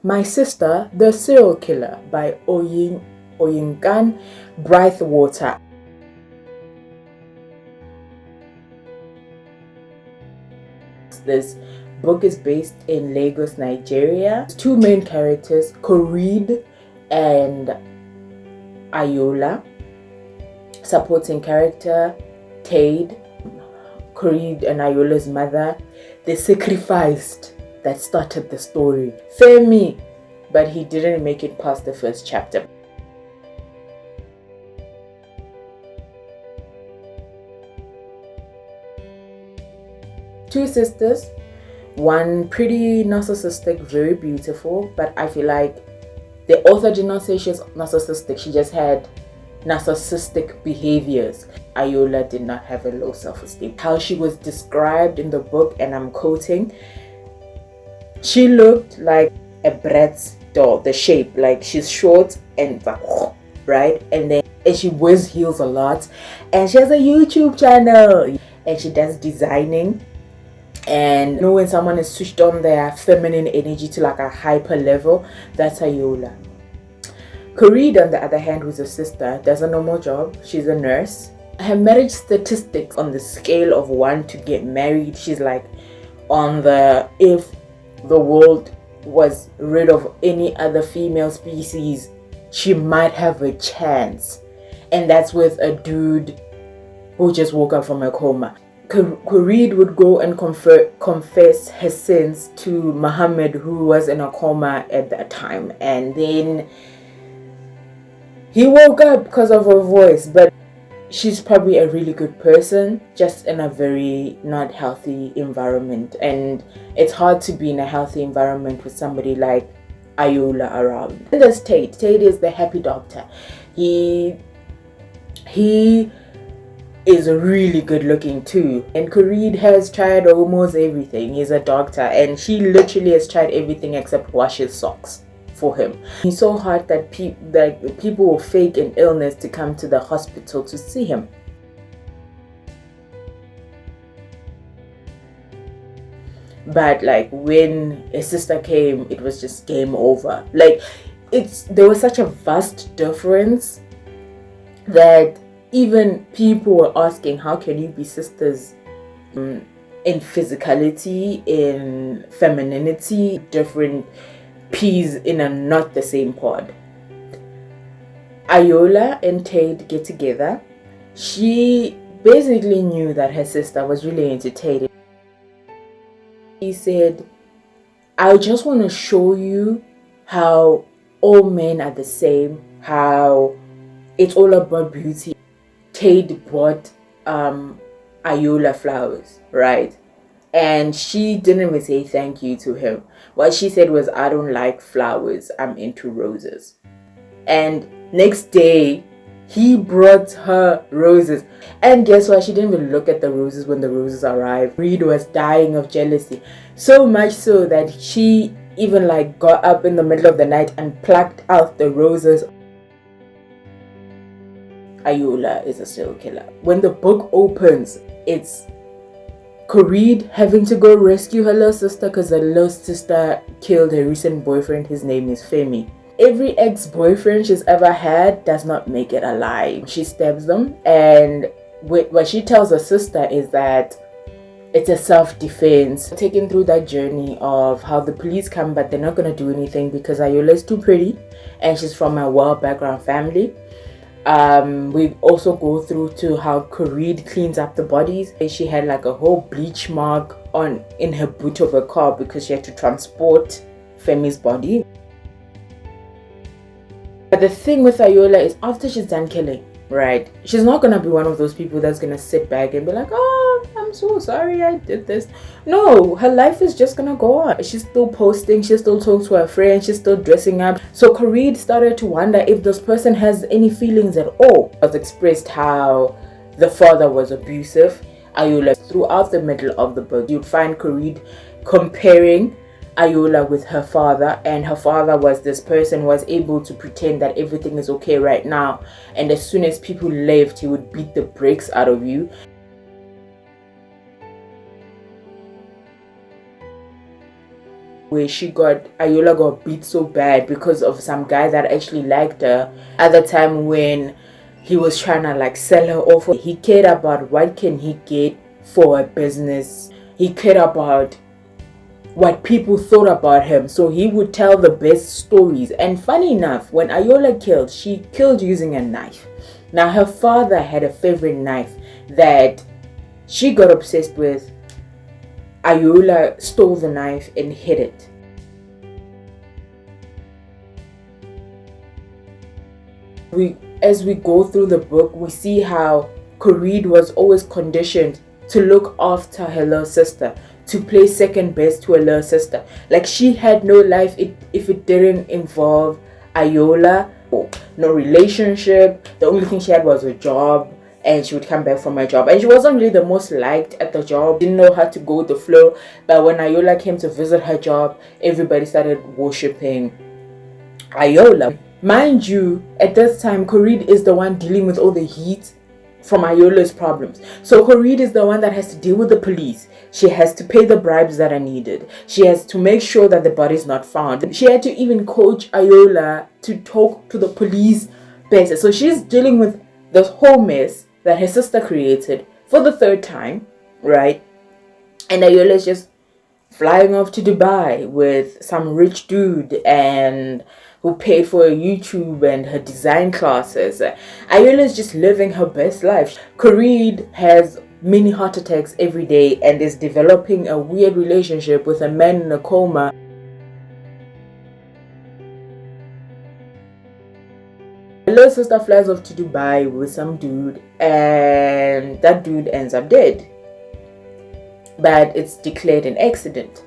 My Sister, the Serial Killer by Oyinkan Brightwater. This book is based in Lagos, Nigeria. Two main characters, Koreed and Ayola. Supporting character, Tade, Koreed and Ayola's mother. They sacrificed that started the story. Femi, but he didn't make it past the first chapter. Two sisters, one pretty narcissistic, very beautiful, but I feel like the author did not say she's narcissistic, she just had narcissistic behaviors. Ayola did not have a low self-esteem. How she was described in the book, and I'm quoting, she looked like a Bratz doll, the shape, like she's short and right, and she wears heels a lot, and she has a YouTube channel, and she does designing. And you know, when someone is switched on their feminine energy to like a hyper level, that's Ayola. Koreed, on the other hand, who's a sister, does a normal job. She's a nurse. Her marriage statistics on the scale of 1 to get married, she's like on the, if the world was rid of any other female species, she might have a chance. And that's with a dude who just woke up from a coma. Koreed would go and confess her sins to Muhammad, who was in a coma at that time, and then he woke up because of her voice. But she's probably a really good person, just in a very not healthy environment, and it's hard to be in a healthy environment with somebody like Ayola around. And there's Tade. Tade is the happy doctor. He is really good looking too, and Koreed has tried almost everything. He's a doctor, and she literally has tried everything except wash his socks for him. He's so hard that people will fake an illness to come to the hospital to see him. But like when a sister came, it was just game over. Like there was such a vast difference that even people were asking, how can you be sisters in physicality, in femininity, different peas in a not the same pod. Ayola and Tade get together. She basically knew that her sister was really into Tade. He said, I just want to show you how all men are the same, how it's all about beauty. Tade bought Ayola flowers, right? And she didn't even say thank you to him. What she said was, I don't like flowers, I'm into roses. And next day, he brought her roses. And guess what? She didn't even look at the roses when the roses arrived. Reed was dying of jealousy. So much so that she even like got up in the middle of the night and plucked out the roses. Ayola is a serial killer. When the book opens, it's Koreed having to go rescue her little sister because her little sister killed her recent boyfriend. His name is Femi. Every ex-boyfriend she's ever had does not make it alive. She stabs them, and what she tells her sister is that it's a self-defense. Taken through that journey of how the police come, but they're not going to do anything because Ayola is too pretty and she's from a well-background family. We also go through to how Koreed cleans up the bodies. She had like a whole bleach mark in her boot of her car because she had to transport Femi's body. But the thing with Ayola is, after she's done killing, right, she's not gonna be one of those people that's gonna sit back and be like, oh, I'm so sorry I did this. No, her life is just gonna go on. She's still posting, she still talks to her friends, she's still dressing up. So Koreed started to wonder if this person has any feelings at all. It was expressed how the father was abusive. Ayola, throughout the middle of the book, you'd find Koreed comparing Ayola with her father, and her father was this person who was able to pretend that everything is okay right now, and as soon as people left, he would beat the brakes out of you. where Ayola got beat so bad because of some guy that actually liked her. At the time when he was trying to like sell her off, he cared about what can he get for a business. He cared about what people thought about him, so he would tell the best stories. And funny enough, when Ayola killed, she killed using a knife. Now her father had a favorite knife that she got obsessed with. Ayola stole the knife and hid it. As we go through the book, we see how Coreed was always conditioned to look after her little sister, to play second best to her little sister. Like, she had no life if it didn't involve Ayola. No relationship. The only thing she had was a job, and she would come back from her job. And she wasn't really the most liked at the job. Didn't know how to go with the flow. But when Ayola came to visit her job, everybody started worshipping Ayola. Mind you, at this time, Coreed is the one dealing with all the heat from Ayola's problems. So Coreed is the one that has to deal with the police. She has to pay the bribes that are needed. She has to make sure that the body's not found. She had to even coach Ayola to talk to the police better. So she's dealing with this whole mess that her sister created for the third time, right? And Ayola's just flying off to Dubai with some rich dude and who paid for her YouTube and her design classes. Ayola's just living her best life. Coreed has many heart attacks every day and is developing a weird relationship with a man in a coma. Her little sister flies off to Dubai with some dude, and that dude ends up dead. But it's declared an accident.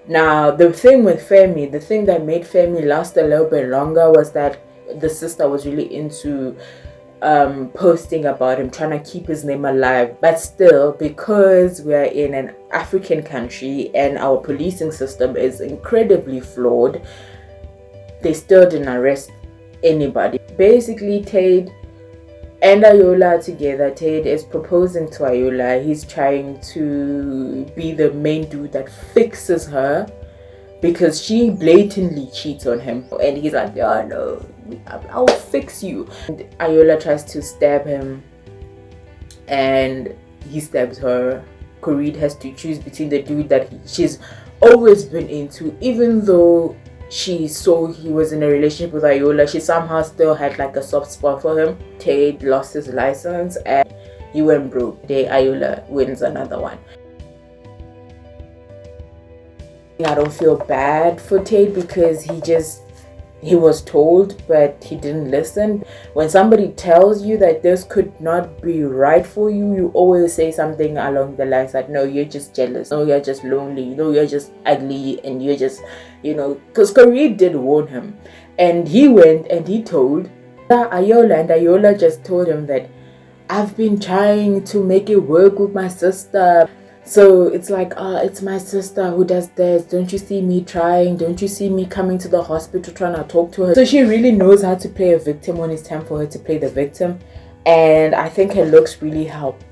Now, the thing with Femi, the thing that made Femi last a little bit longer was that the sister was really into posting about him, trying to keep his name alive. But still, because we're in an African country and our policing system is incredibly flawed, they still didn't arrest anybody. Basically, Tate and Ayola together. Tate is proposing to Ayola. He's trying to be the main dude that fixes her because she blatantly cheats on him. And he's like, oh no, I'll fix you. And Ayola tries to stab him and he stabs her. Coreed has to choose between the dude that she's always been into. Even though she saw he was in a relationship with Ayola, she somehow still had like a soft spot for him. Tate lost his license and he went broke. Today Ayola wins another one. I don't feel bad for Tate because he was told but he didn't listen. When somebody tells you that this could not be right for you, you always say something along the lines that no, you're just jealous, no, you're just lonely, no, you're just ugly, and you're just, because Coreed did warn him, and he went and he told Ayola, and Ayola just told him that I've been trying to make it work with my sister. So it's like, it's my sister who does this. Don't you see me trying? Don't you see me coming to the hospital trying to talk to her? So she really knows how to play a victim when it's time for her to play the victim. And I think her looks really help.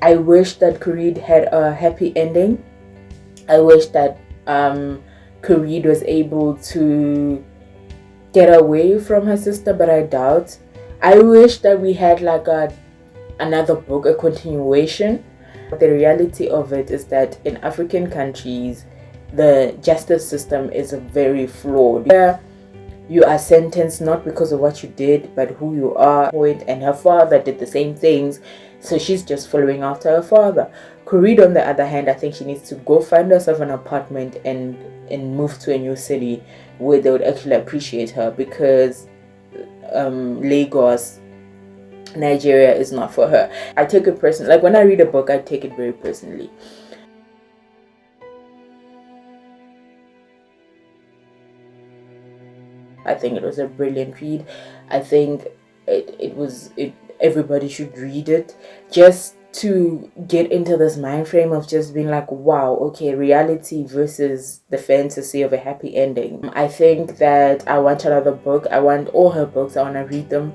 I wish that Coreed had a happy ending. I wish that Coreed was able to get away from her sister, but I doubt. I wish that we had like another book, a continuation. The reality of it is that in African countries, the justice system is very flawed. Where you are sentenced not because of what you did, but who you are. And her father did the same things, so she's just following after her father. Coreed, on the other hand, I think she needs to go find herself an apartment and move to a new city where they would actually appreciate her, because Lagos, Nigeria is not for her. I take it personally. Like, when I read a book, I take it very personally. I think it was a brilliant read. I think everybody should read it just to get into this mind frame of just being like, wow, okay, reality versus the fantasy of a happy ending. I think that I want another book. I want all her books. I want to read them.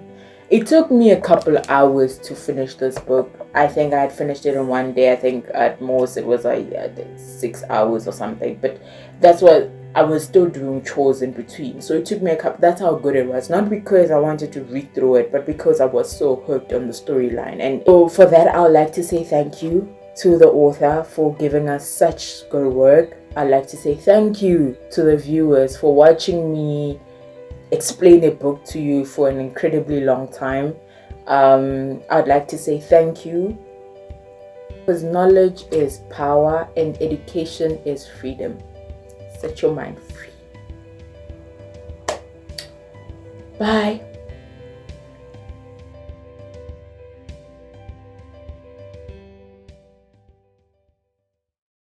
It took me a couple of hours to finish this book. I think I had finished it in one day. I think at most it was like 6 hours or something. But that's what I was still doing chores in between. So it took me a couple. That's how good it was. Not because I wanted to read through it, but because I was so hooked on the storyline. And so for that, I would like to say thank you to the author for giving us such good work. I'd like to say thank you to the viewers for watching me explain a book to you for an incredibly long time. I'd like to say thank you, because knowledge is power and education is freedom. Set your mind free. Bye.